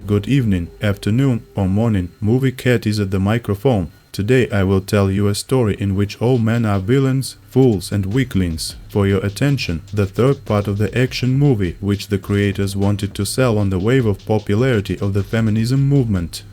Good evening, afternoon, or morning. Movie Cat is at the microphone. Today I will tell you a story in which all men are villains, fools and weaklings. For your attention, the third part of the action movie which the creators wanted to sell on the wave of popularity of the feminism movement.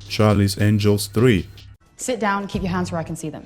Charlie's Angels 3. Sit down, keep your hands where I can see them.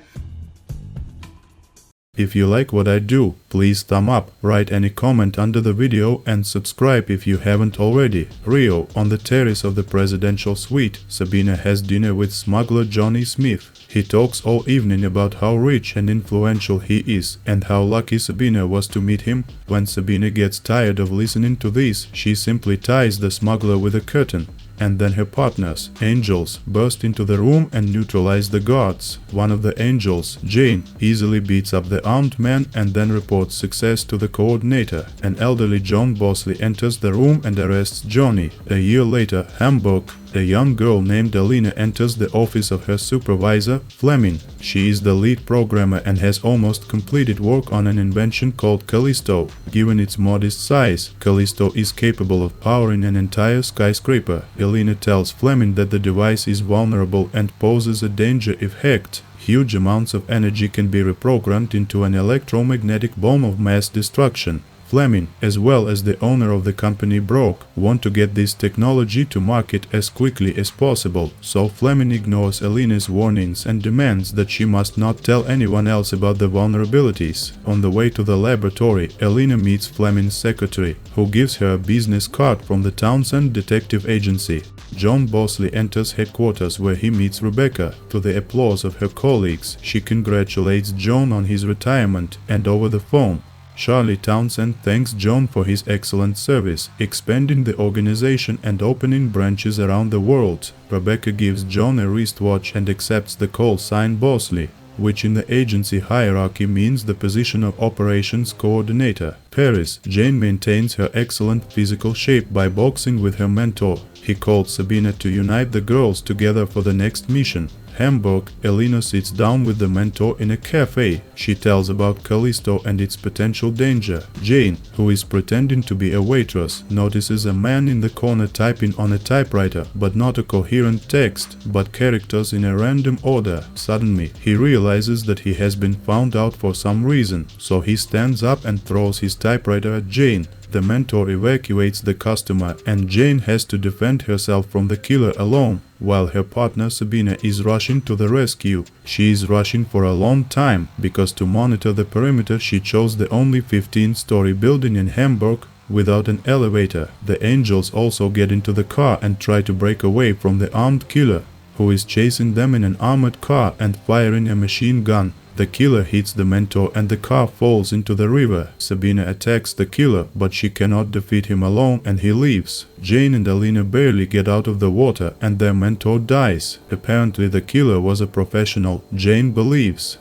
If you like what I do, please thumb up, write any comment under the video and subscribe if you haven't already. Rio, on the terrace of the presidential suite, Sabina has dinner with smuggler Jonny Smith. He talks all evening about how rich and influential he is and how lucky Sabina was to meet him. When Sabina gets tired of listening to this, she simply ties the smuggler with a curtain. And then her partners, angels, burst into the room and neutralize the guards. One of the angels, Jane, easily beats up the armed man and then reports success to the coordinator. An elderly John Bosley enters the room and arrests Jonny. A year later, Hamburg, a young girl named Alina enters the office of her supervisor, Fleming. She is the lead programmer and has almost completed work on an invention called Callisto. Given its modest size, Callisto is capable of powering an entire skyscraper. Alina tells Fleming that the device is vulnerable and poses a danger if hacked. Huge amounts of energy can be reprogrammed into an electromagnetic bomb of mass destruction. Fleming, as well as the owner of the company Brock, want to get this technology to market as quickly as possible, so Fleming ignores Alina's warnings and demands that she must not tell anyone else about the vulnerabilities. On the way to the laboratory, Alina meets Fleming's secretary, who gives her a business card from the Townsend Detective Agency. John Bosley enters headquarters where he meets Rebecca. To the applause of her colleagues, she congratulates John on his retirement, and over the phone, Charlie Townsend thanks John for his excellent service, expanding the organization and opening branches around the world. Rebecca gives John a wristwatch and accepts the call sign Bosley, which in the agency hierarchy means the position of operations coordinator. Paris, Jane maintains her excellent physical shape by boxing with her mentor. He called Sabina to unite the girls together for the next mission. Hamburg, Alina sits down with the mentor in a cafe. She tells about Callisto and its potential danger. Jane, who is pretending to be a waitress, notices a man in the corner typing on a typewriter, but not a coherent text, but characters in a random order. Suddenly, he realizes that he has been found out for some reason, so he stands up and throws his typewriter at Jane. The mentor evacuates the customer and Jane has to defend herself from the killer alone, while her partner Sabina is rushing to the rescue. She is rushing for a long time, because to monitor the perimeter she chose the only 15-story building in Hamburg without an elevator. The angels also get into the car and try to break away from the armed killer, who is chasing them in an armored car and firing a machine gun. The killer hits the mentor and the car falls into the river. Sabina attacks the killer, but she cannot defeat him alone and he leaves. Jane and Alina barely get out of the water and their mentor dies. Apparently the killer was a professional, Jane believes.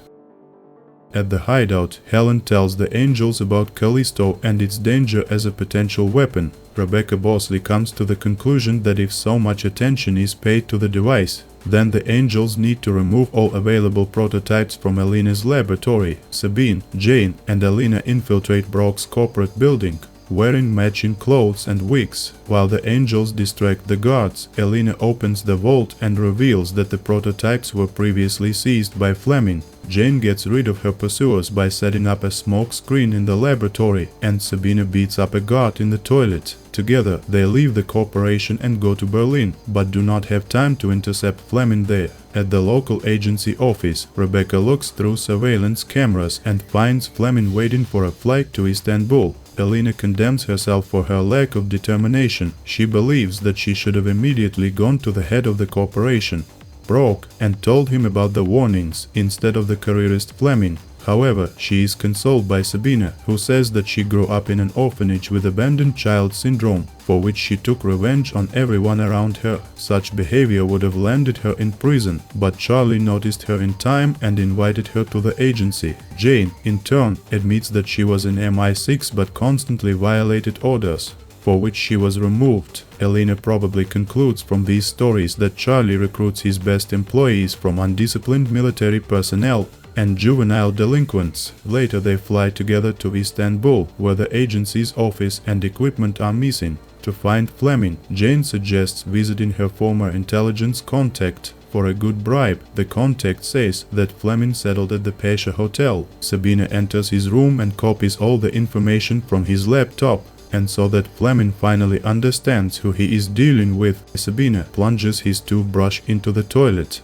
At the hideout, Helen tells the angels about Callisto and its danger as a potential weapon. Rebecca Bosley comes to the conclusion that if so much attention is paid to the device, then the angels need to remove all available prototypes from Alina's laboratory. Sabine, Jane, and Alina infiltrate Brock's corporate building, wearing matching clothes and wigs. While the angels distract the guards, Alina opens the vault and reveals that the prototypes were previously seized by Fleming. Jane gets rid of her pursuers by setting up a smoke screen in the laboratory, and Sabina beats up a guard in the toilet. Together, they leave the corporation and go to Berlin, but do not have time to intercept Fleming there. At the local agency office, Rebecca looks through surveillance cameras and finds Fleming waiting for a flight to Istanbul. Alina condemns herself for her lack of determination. She believes that she should have immediately gone to the head of the corporation, Brock, and told him about the warnings instead of the careerist Fleming. However, she is consoled by Sabina, who says that she grew up in an orphanage with abandoned child syndrome, for which she took revenge on everyone around her. Such behavior would have landed her in prison, but Charlie noticed her in time and invited her to the agency. Jane, in turn, admits that she was in MI6 but constantly violated orders, for which she was removed. Alina probably concludes from these stories that Charlie recruits his best employees from undisciplined military personnel and juvenile delinquents. Later they fly together to Istanbul, where the agency's office and equipment are missing. to find Fleming. Jane suggests visiting her former intelligence contact for a good bribe. The contact says that Fleming settled at the Pasha Hotel. Sabina enters his room and copies all the information from his laptop. And so that Fleming finally understands who he is dealing with, Sabina plunges his toothbrush into the toilet.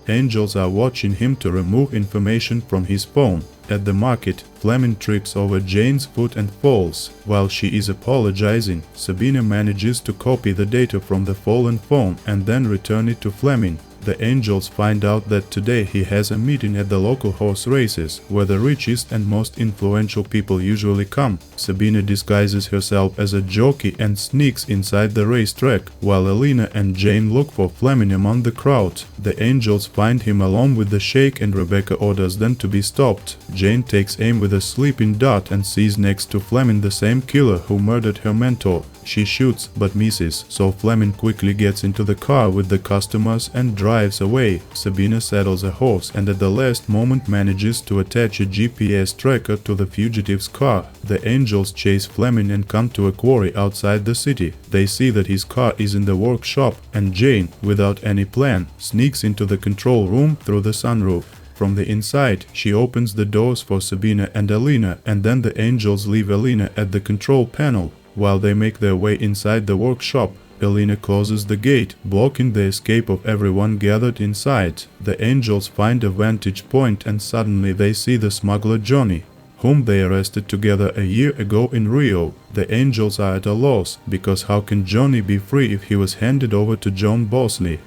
Angels are watching him to remove information from his phone. At the market, Fleming trips over Jane's foot and falls. While she is apologizing, Sabina manages to copy the data from the fallen phone and then return it to Fleming. The angels find out that today he has a meeting at the local horse races, where the richest and most influential people usually come. Sabina disguises herself as a jockey and sneaks inside the racetrack, while Elena and Jane look for Fleming among the crowd. The angels find him alone with the sheikh and Rebecca orders them to be stopped. Jane takes aim with a sleeping dart and sees next to Fleming the same killer who murdered her mentor. She shoots but misses, so Fleming quickly gets into the car with the customers and drives away. Sabina saddles a horse and at the last moment manages to attach a GPS tracker to the fugitive's car. The angels chase Fleming and come to a quarry outside the city. They see that his car is in the workshop and Jane, without any plan, sneaks into the control room through the sunroof. From the inside, she opens the doors for Sabina and Elena, and then the angels leave Elena at the control panel. While they make their way inside the workshop, Elena closes the gate, blocking the escape of everyone gathered inside. The angels find a vantage point and suddenly they see the smuggler Jonny, whom they arrested together a year ago in Rio. The angels are at a loss, because how can Jonny be free if he was handed over to John Bosley?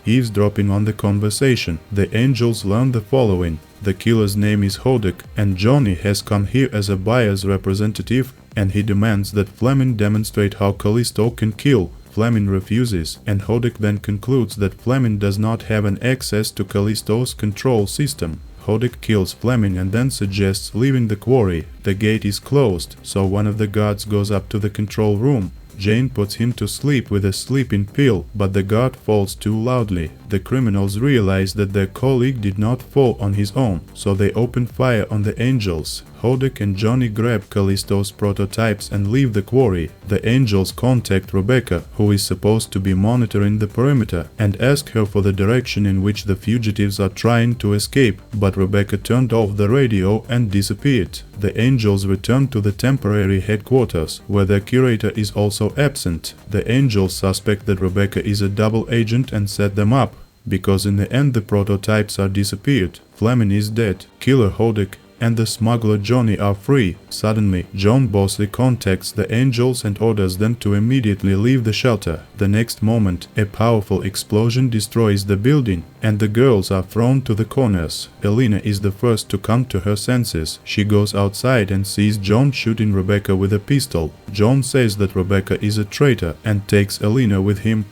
Eavesdropping on the conversation, the angels learn the following. The killer's name is Hodek, and Jonny has come here as a buyer's representative, and he demands that Fleming demonstrate how Callisto can kill. Fleming refuses, and Hodek then concludes that Fleming does not have an access to Callisto's control system. Hodek kills Fleming and then suggests leaving the quarry. The gate is closed, so one of the guards goes up to the control room. Jane puts him to sleep with a sleeping pill, but the guard falls too loudly. The criminals realize that their colleague did not fall on his own, so they open fire on the angels. Hodek and Jonny grab Callisto's prototypes and leave the quarry. The angels contact Rebecca, who is supposed to be monitoring the perimeter, and ask her for the direction in which the fugitives are trying to escape, but Rebecca turned off the radio and disappeared. The angels return to the temporary headquarters, where their curator is also absent. The angels suspect that Rebecca is a double agent and set them up, because in the end the prototypes are disappeared. Fleming is dead. Killer Hodek and the smuggler Jonny are free. Suddenly, John Bosley contacts the angels and orders them to immediately leave the shelter. The next moment, a powerful explosion destroys the building, and the girls are thrown to the corners. Elena is the first to come to her senses. She goes outside and sees John shooting Rebecca with a pistol. John says that Rebecca is a traitor and takes Elena with him.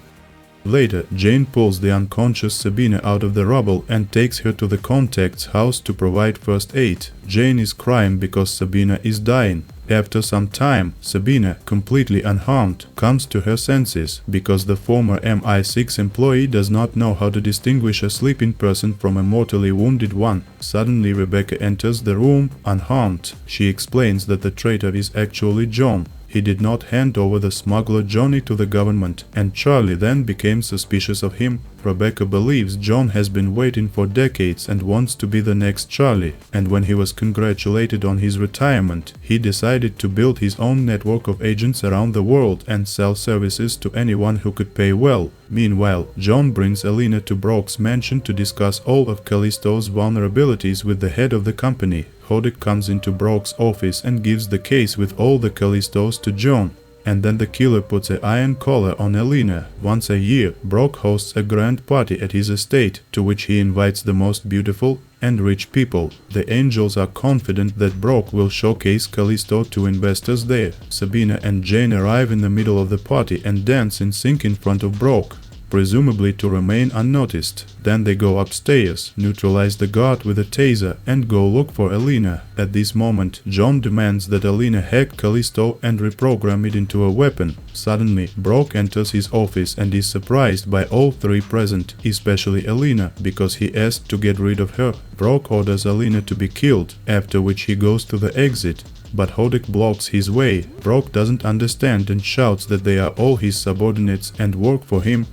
Later, Jane pulls the unconscious Sabina out of the rubble and takes her to the contact's house to provide first aid. Jane is crying because Sabina is dying. After some time, Sabina, completely unharmed, comes to her senses, because the former MI6 employee does not know how to distinguish a sleeping person from a mortally wounded one. Suddenly Rebecca enters the room, unharmed. She explains that the traitor is actually John. He did not hand over the smuggler Jonny to the government, and Charlie then became suspicious of him. Rebecca believes John has been waiting for decades and wants to be the next Charlie, and when he was congratulated on his retirement, he decided to build his own network of agents around the world and sell services to anyone who could pay well. Meanwhile, John brings Elena to Brock's mansion to discuss all of Callisto's vulnerabilities with the head of the company. Hodek comes into Brock's office and gives the case with all the Callistos to John. And then the killer puts an iron collar on Elena. Once a year, Brock hosts a grand party at his estate, to which he invites the most beautiful and rich people. The angels are confident that Brock will showcase Callisto to investors there. Sabina and Jane arrive in the middle of the party and dance in sync in front of Brock, presumably to remain unnoticed. Then they go upstairs, neutralize the guard with a taser, and go look for Elena. At this moment, John demands that Elena hack Callisto and reprogram it into a weapon. Suddenly, Brock enters his office and is surprised by all three present, especially Elena, because he asked to get rid of her. Brock orders Elena to be killed, after which he goes to the exit. but Hodek blocks his way. Brock doesn't understand and shouts that they are all his subordinates and work for him.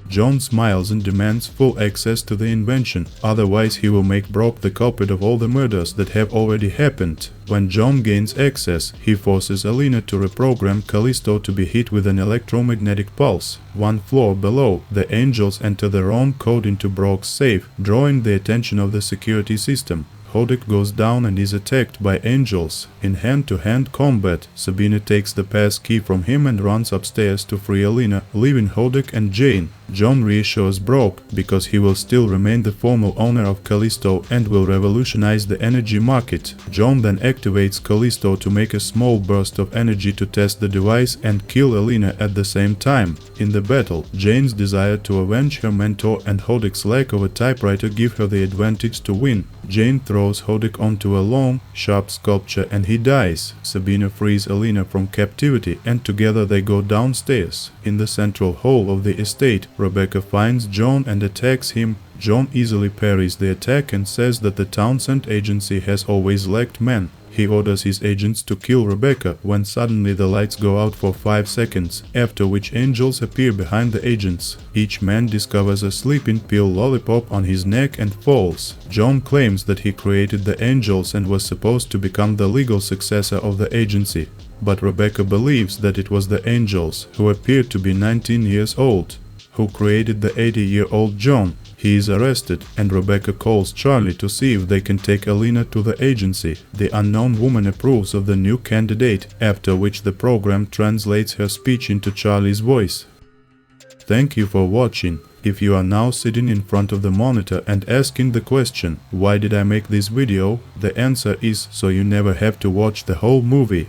John smiles and demands full access to the invention, otherwise he will make Brock the culprit of all the murders that have already happened. When John gains access, he forces Alina to reprogram Callisto to be hit with an electromagnetic pulse. One floor below, the angels enter their own code into Brock's safe, drawing the attention of the security system. Hodek goes down and is attacked by angels. In hand-to-hand combat, Sabina takes the pass key from him and runs upstairs to free Alina, leaving Hodek and Jane. John reassures Brock because he will still remain the formal owner of Callisto and will revolutionize the energy market. John then activates Callisto to make a small burst of energy to test the device and kill Alina at the same time. In the battle, Jane's desire to avenge her mentor and Hodek's lack of a typewriter give her the advantage to win. Jane throws Hodek onto a long, sharp sculpture and he dies. Sabina frees Alina from captivity and together they go downstairs. In the central hall of the estate, Rebecca finds John and attacks him. John easily parries the attack and says that the Townsend agency has always lacked men. He orders his agents to kill Rebecca when suddenly the lights go out for 5 seconds, after which angels appear behind the agents. Each man discovers a sleeping pill lollipop on his neck and falls. John claims that he created the angels and was supposed to become the legal successor of the agency. But Rebecca believes that it was the angels, who appeared to be 19 years old, who created the 80-year-old John. He is arrested, and Rebecca calls Charlie to see if they can take Alina to the agency. The unknown woman approves of the new candidate, after which the program translates her speech into Charlie's voice. Thank you for watching. If you are now sitting in front of the monitor and asking the question, why did I make this video? The answer is so you never have to watch the whole movie.